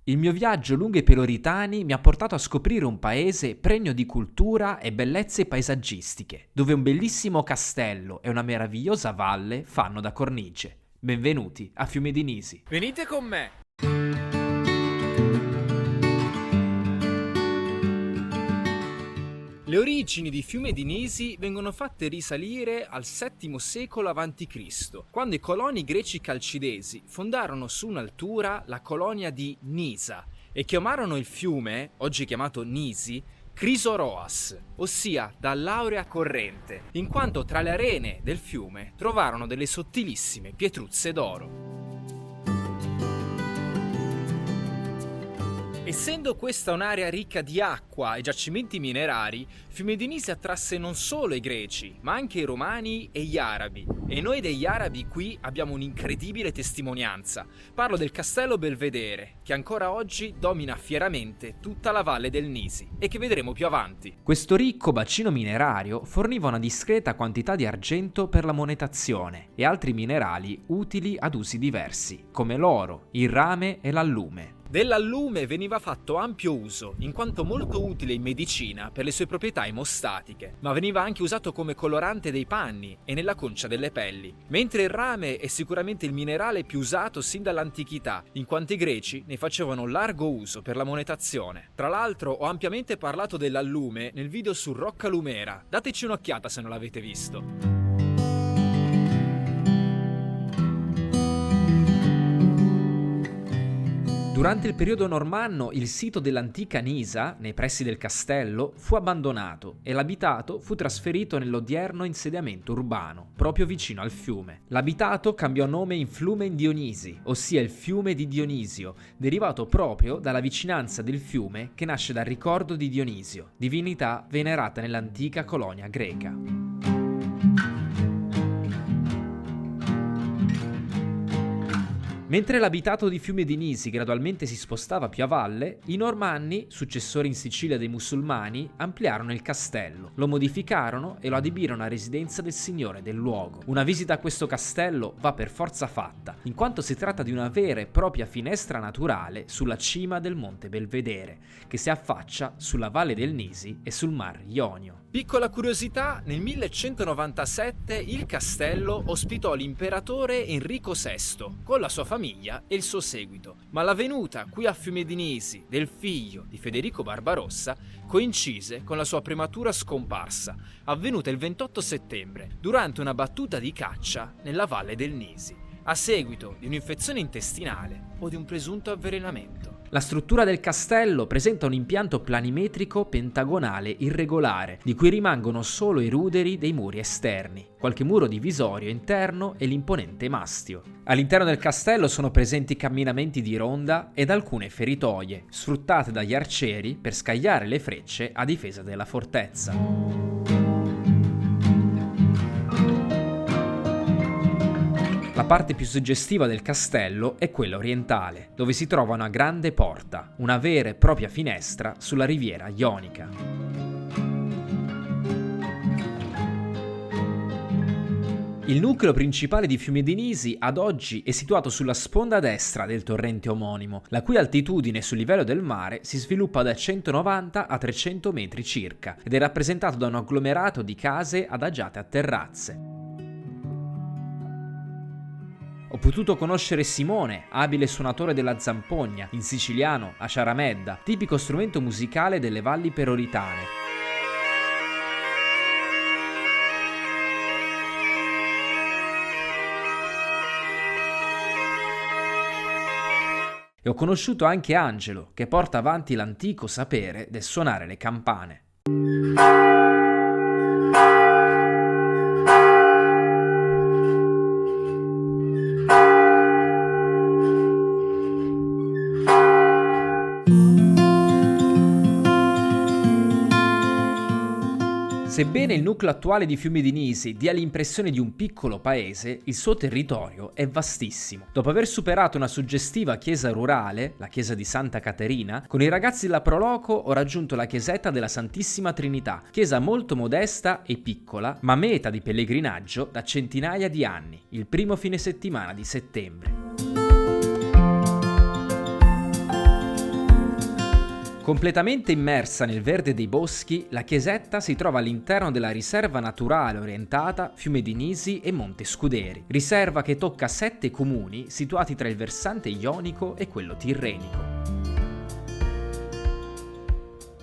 Il mio viaggio lungo i Peloritani mi ha portato a scoprire un paese pregno di cultura e bellezze paesaggistiche, dove un bellissimo castello e una meravigliosa valle fanno da cornice. Benvenuti a Fiume di Nisi. Venite con me! Le origini di Fiume di Nisi vengono fatte risalire al VII secolo a.C., quando i coloni greci calcidesi fondarono su un'altura la colonia di Nisa e chiamarono il fiume, oggi chiamato Nisi, Chrysoroas, ossia dall'aurea corrente, in quanto tra le arene del fiume trovarono delle sottilissime pietruzze d'oro. Essendo questa un'area ricca di acqua e giacimenti minerari, Fiume di Nisi attrasse non solo i greci, ma anche i romani e gli arabi. E noi degli arabi qui abbiamo un'incredibile testimonianza. Parlo del castello Belvedere, che ancora oggi domina fieramente tutta la valle del Nisi e che vedremo più avanti. Questo ricco bacino minerario forniva una discreta quantità di argento per la monetazione e altri minerali utili ad usi diversi, come l'oro, il rame e l'allume. Dell'allume veniva fatto ampio uso, in quanto molto utile in medicina per le sue proprietà emostatiche, ma veniva anche usato come colorante dei panni e nella concia delle pelli. Mentre il rame è sicuramente il minerale più usato sin dall'antichità, in quanto i greci ne facevano largo uso per la monetazione. Tra l'altro ho ampiamente parlato dell'allume nel video su Rocca Lumera, dateci un'occhiata se non l'avete visto. Durante il periodo normanno il sito dell'antica Nisa, nei pressi del castello, fu abbandonato e l'abitato fu trasferito nell'odierno insediamento urbano, proprio vicino al fiume. L'abitato cambiò nome in Flumen Dionisi, ossia il fiume di Dionisio, derivato proprio dalla vicinanza del fiume che nasce dal ricordo di Dionisio, divinità venerata nell'antica colonia greca. Mentre l'abitato di Fiume di Nisi gradualmente si spostava più a valle, i Normanni, successori in Sicilia dei musulmani, ampliarono il castello, lo modificarono e lo adibirono a residenza del signore del luogo. Una visita a questo castello va per forza fatta, in quanto si tratta di una vera e propria finestra naturale sulla cima del Monte Belvedere, che si affaccia sulla valle del Nisi e sul Mar Ionio. Piccola curiosità, nel 1197 il castello ospitò l'imperatore Enrico VI con la sua famiglia e il suo seguito, ma la venuta qui a Fiume di Nisi del figlio di Federico Barbarossa coincise con la sua prematura scomparsa, avvenuta il 28 settembre durante una battuta di caccia nella valle del Nisi, a seguito di un'infezione intestinale o di un presunto avvelenamento. La struttura del castello presenta un impianto planimetrico pentagonale irregolare, di cui rimangono solo i ruderi dei muri esterni, qualche muro divisorio interno e l'imponente mastio. All'interno del castello sono presenti camminamenti di ronda ed alcune feritoie, sfruttate dagli arcieri per scagliare le frecce a difesa della fortezza. La parte più suggestiva del castello è quella orientale, dove si trova una grande porta, una vera e propria finestra sulla riviera ionica. Il nucleo principale di Fiume di Nisi ad oggi è situato sulla sponda destra del torrente omonimo, la cui altitudine sul livello del mare si sviluppa da 190 a 300 metri circa ed è rappresentato da un agglomerato di case adagiate a terrazze. Ho potuto conoscere Simone, abile suonatore della zampogna, in siciliano a ciaramedda, tipico strumento musicale delle valli peloritane. E ho conosciuto anche Angelo, che porta avanti l'antico sapere del suonare le campane. Sebbene il nucleo attuale di Fiume di Nisi dia l'impressione di un piccolo paese, il suo territorio è vastissimo. Dopo aver superato una suggestiva chiesa rurale, la chiesa di Santa Caterina, con i ragazzi della Proloco ho raggiunto la chiesetta della Santissima Trinità, chiesa molto modesta e piccola, ma meta di pellegrinaggio da centinaia di anni, il primo fine settimana di settembre. Completamente immersa nel verde dei boschi, la chiesetta si trova all'interno della riserva naturale orientata Fiume di Nisi e Monte Scuderi, riserva che tocca 7 comuni situati tra il versante ionico e quello tirrenico.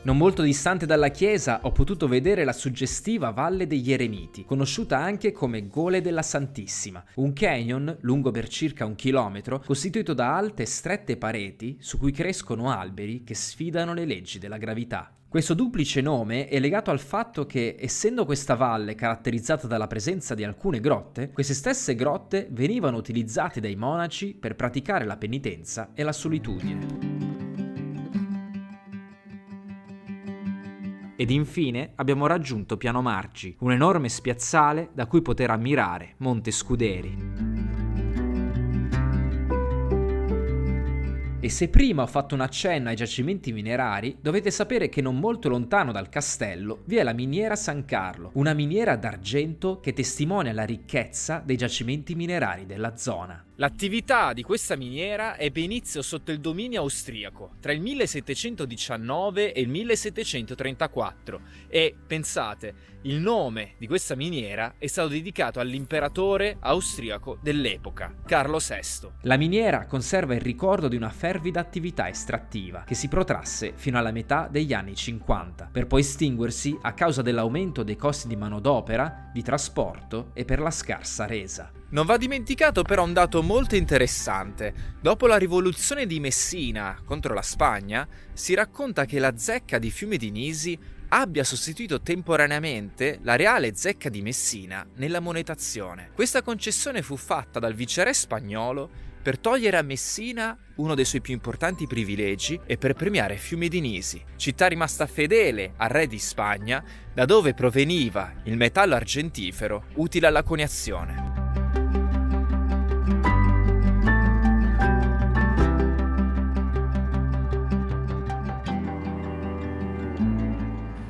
Non molto distante dalla chiesa ho potuto vedere la suggestiva Valle degli Eremiti, conosciuta anche come Gole della Santissima, un canyon lungo per circa 1 chilometro, costituito da alte e strette pareti su cui crescono alberi che sfidano le leggi della gravità. Questo duplice nome è legato al fatto che, essendo questa valle caratterizzata dalla presenza di alcune grotte, queste stesse grotte venivano utilizzate dai monaci per praticare la penitenza e la solitudine. Ed infine abbiamo raggiunto Piano Margi, un enorme spiazzale da cui poter ammirare Monte Scuderi. E se prima ho fatto un accenno ai giacimenti minerari, dovete sapere che non molto lontano dal castello vi è la miniera San Carlo, una miniera d'argento che testimonia la ricchezza dei giacimenti minerari della zona. L'attività di questa miniera ebbe inizio sotto il dominio austriaco tra il 1719 e il 1734 e, pensate, il nome di questa miniera è stato dedicato all'imperatore austriaco dell'epoca, Carlo VI. La miniera conserva il ricordo di una fervida attività estrattiva che si protrasse fino alla metà degli anni 50, per poi estinguersi a causa dell'aumento dei costi di manodopera, di trasporto e per la scarsa resa. Non va dimenticato però un dato molto interessante. Dopo la rivoluzione di Messina contro la Spagna, si racconta che la zecca di Fiume di Nisi abbia sostituito temporaneamente la reale zecca di Messina nella monetazione. Questa concessione fu fatta dal viceré spagnolo per togliere a Messina uno dei suoi più importanti privilegi e per premiare Fiume di Nisi, città rimasta fedele al re di Spagna, da dove proveniva il metallo argentifero utile alla coniazione.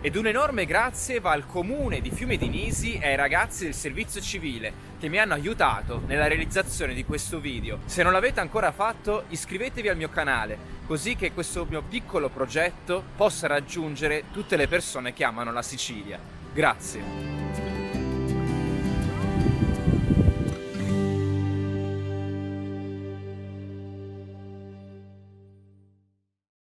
Ed un enorme grazie va al comune di Fiume di Nisi e ai ragazzi del servizio civile che mi hanno aiutato nella realizzazione di questo video. Se non l'avete ancora fatto, iscrivetevi al mio canale, così che questo mio piccolo progetto possa raggiungere tutte le persone che amano la Sicilia. Grazie.